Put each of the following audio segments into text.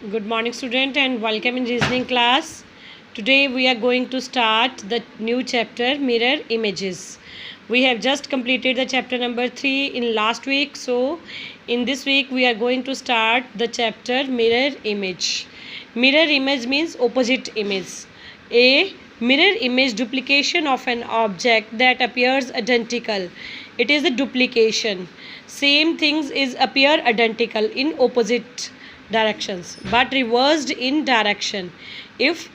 Good morning, student, and welcome in reasoning class. Today we are going to start the new chapter, mirror images. We have just completed the chapter number 3 in last week. So in this week we are going to start the chapter mirror image. Mirror image means opposite image. A mirror image duplication of an object that appears identical. It is a duplication. Same things is appear identical in opposite directions but reversed in direction. If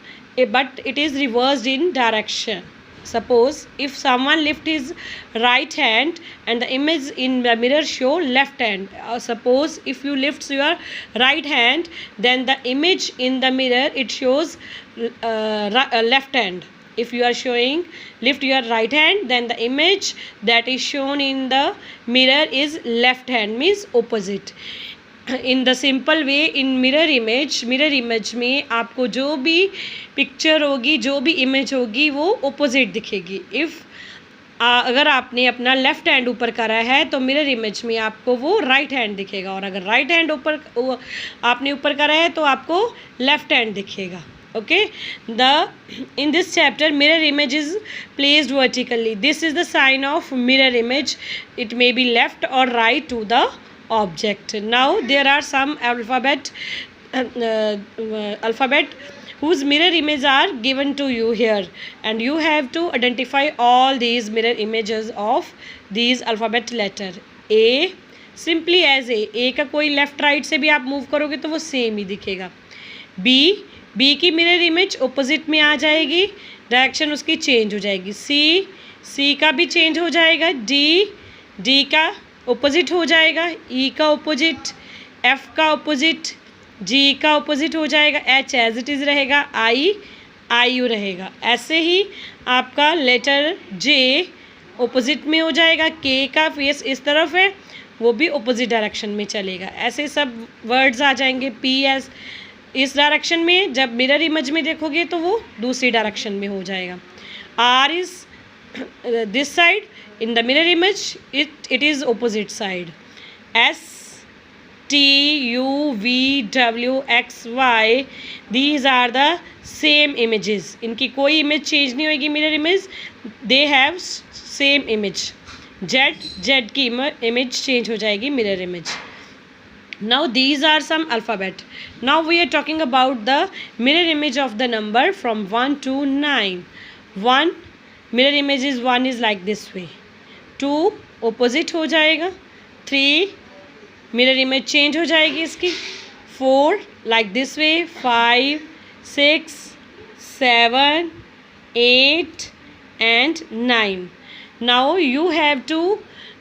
but it is reversed in direction. Suppose if someone lift his right hand and the image in the mirror show left hand. Suppose if you lift your right hand, then the image in the mirror it shows left hand. If you are showing lift your right hand, then the image that is shown in the mirror is left hand, means opposite. In the simple way in mirror image में आपको जो भी picture होगी, जो भी image होगी, वो opposite दिखेगी. इफ़ अगर आपने अपना लेफ़्ट हैंड ऊपर करा है तो मिरर इमेज में आपको वो राइट हैंड दिखेगा, और अगर राइट हैंड आपने ऊपर करा है तो आपको लेफ़्ट हैंड दिखेगा. Okay, in this chapter mirror image is placed vertically. This is the sign of mirror image. It may be left or right to the object. Now there are some alphabet whose mirror images are given to you here, and you have to identify all these mirror images of these alphabet letter. A simply as A का कोई left right से भी आप move करोगे तो वो same ही दिखेगा. B की मिरर इमेज ओपोजिट में आ जाएगी, डायरेक्शन उसकी चेंज हो जाएगी. सी का भी चेंज हो जाएगा. डी का ओपोजिट हो जाएगा. ई का ओपोजिट, एफ का ओपोजिट, जी का ओपोजिट हो जाएगा. एच एज इट इज़ रहेगा. आई यू रहेगा. ऐसे ही आपका लेटर जे ओपोजिट में हो जाएगा. के का फेस इस तरफ है, वो भी ओपोजिट डायरेक्शन में चलेगा. ऐसे सब वर्ड्स आ जाएंगे. पी एस इस डायरेक्शन में, जब मिरर इमेज में देखोगे तो वो दूसरी डायरेक्शन में हो जाएगा. R is this side, in the mirror image it is opposite side. S, T, U, V, W, X, Y, these are the same images. इनकी कोई इमेज चेंज नहीं होगी. Mirror image they have same image. Z की image change हो जाएगी mirror image. Now these are some alphabet. Now we are talking about the mirror image of the number from 1 to 9. 1 mirror image is 1 is like this way. 2 opposite हो जाएगा. 3 mirror image change हो जाएगी इसकी. 4 like this way. 5 6 7 8 and 9. Now you have to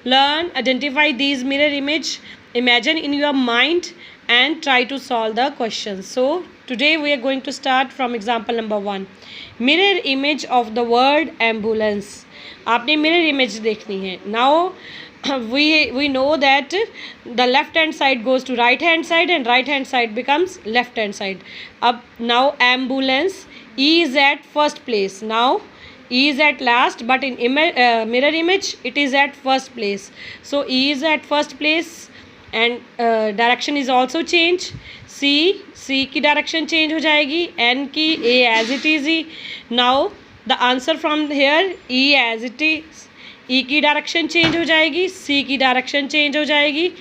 learn identify these mirror image. Imagine in your mind and try to solve the questions. So today we are going to start from example number 1. Mirror image of the word ambulance. आपने mirror image देखनी है. Now we know that the left hand side goes to right hand side and right hand side becomes left hand side. अब now ambulance, E is at first place. Now E is at last, but in mirror image it is at first place. So E is at first place and direction is also change. C की direction change हो जाएगी. N की A as it is he. Now the answer from here E as it is. E की direction change हो जाएगी. C की direction change हो जाएगी.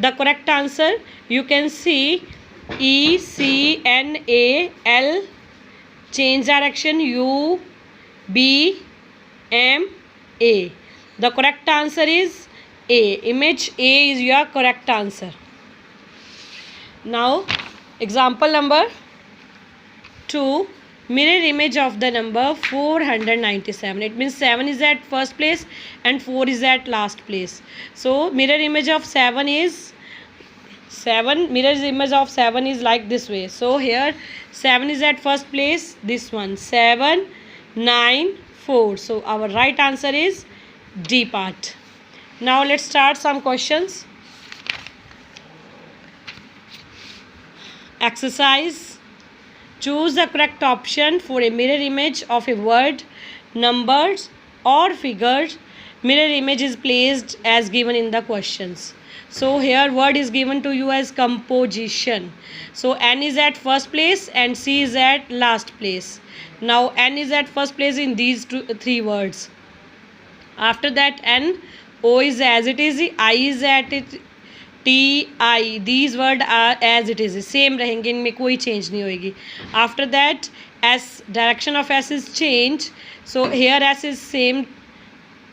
The correct answer you can see E, C, N, A, L change direction. U, B, M, A. The correct answer is A. Image A is your correct answer. Now example number 2. Mirror image of the number 497. It means 7 is at first place and 4 is at last place. So mirror image of 7 is 7. Mirror image of 7 is like this way. So here 7 is at first place. This one 7 9 4. So our right answer is D part. Now let's start some questions. Exercise. Choose the correct option for a mirror image of a word, numbers or figures. Mirror image is placed as given in the questions. So here word is given to you as composition. So N is at first place and C is at last place. Now N is at first place in these three words. After that N, O is as it is, I is at it, T I, these word are as it is, same रहेंगे, इनमें कोई change नहीं होएगी. After that S, direction of S is change. So here S is same,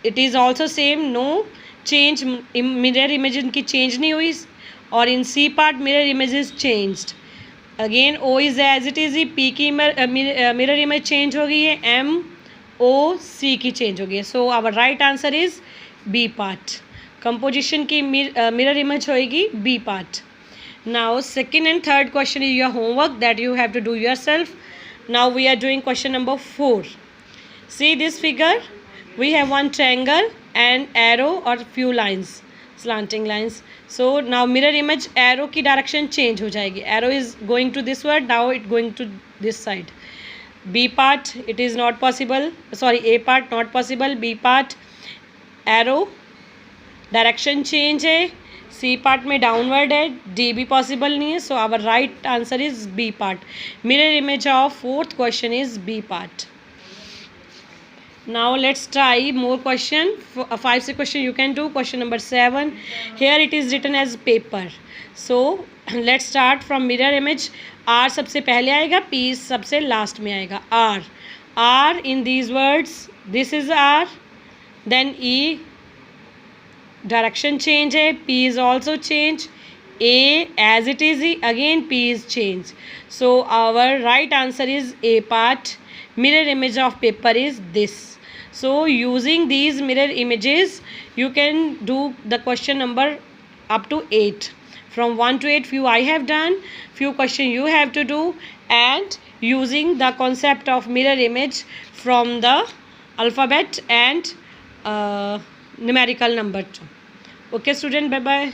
it is also same, no change. Mirror image इनकी change नहीं हुई. और in C part mirror image is changed. Again O is as it is, P की mirror image change हो गई है, M O C की change हो गई है. So our right answer is B part. Composition की मिरर इमेज होएगी B part. Now second and third question is your homework that you have to do yourself. Now we are doing question number 4. See this figure, we have one triangle and arrow और few lines, slanting lines. So now mirror image, arrow की direction change हो जाएगी. Arrow is going to this word, now it going to this side. B part it is not possible, sorry A part not possible. B part arrow direction change है. C part में downward है, D भी possible नहीं है. So our right answer is B part. Mirror image of fourth question is B part. Now let's try more question. 5 6 question you can do. Question number 7. Here it is written as paper. So let's start from mirror image. R सबसे पहले आएगा, P सबसे last में आएगा. R, R in these words, this is R, then E, direction change है, P is also change, A as it is, again P is change. So our right answer is A part. Mirror image of paper is this. So using these mirror images you can do the question number up to 8. From 1 to 8 few I have done, few question you have to do, and using the concept of mirror image from the alphabet and numerical number too. Okay student, bye bye.